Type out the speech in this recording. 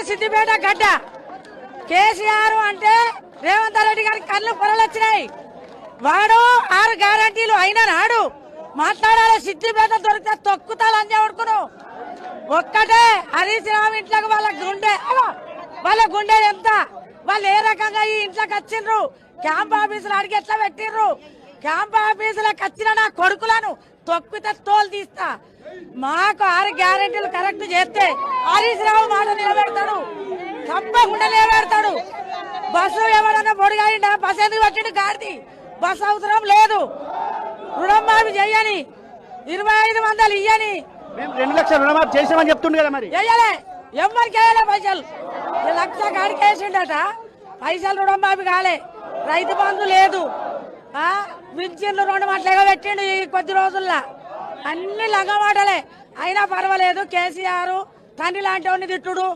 సిద్దిపేట గడ్డ కేసీఆర్ అంటే రేవంత్ రెడ్డి గారికి కళ్ళు పొరలొచ్చినాయి. వాడు 6 గ్యారంటీలు అయినా నాడు మాట్లాడాలి. సిద్దిపేట దొరికితే తొక్కుతా లంజాడుకును. ఒక్కటే హరీష్ రావు ఇంట్లోకి వాళ్ళ గుండె ఎంత, వాళ్ళు ఏ రకంగా ఈ ఇంట్లోకి వచ్చిండ్రు, క్యాంప్ ఆఫీసులు అడిగి ఎట్లా పెట్టిండ్రు. క్యాంప్ ఆఫీసులకు వచ్చిన నా కొడుకులను తొక్కితే తోలు తీస్తా. మాకు 6 గ్యారెంటీలు కరెక్ట్ చేస్తే హరీష్ రావు మాట నిలబెడతాడు, తప్పకుండా నిలబెడతాడు. బస్సు ఎవరన్నా పొడిగాయిండా? బస్సు ఎందుకు పట్టిండు? గాడిది బస్సు అవసరం లేదు. రుణమాఫీ చెయ్యని, 2500 ఇయ్యని. 2 లక్షల రుణమాఫీ చేసామని చెప్తుండే కదా, మరి చెయ్యలే. ఎవరికి వేయలే పైసలు. 1 లక్ష కాడికి వేసిండట, పైసలు రుణమాఫీ కాలే. రైతు బంధు లేదు. వించిన్లు 2 మాటలుగా పెట్టిండు ఈ కొద్ది రోజుల్లో. అన్ని లంగమాటలే. అయినా పర్వాలేదు. కేసీఆర్ తండ్రి లాంటి వాడిని తిట్టుడు,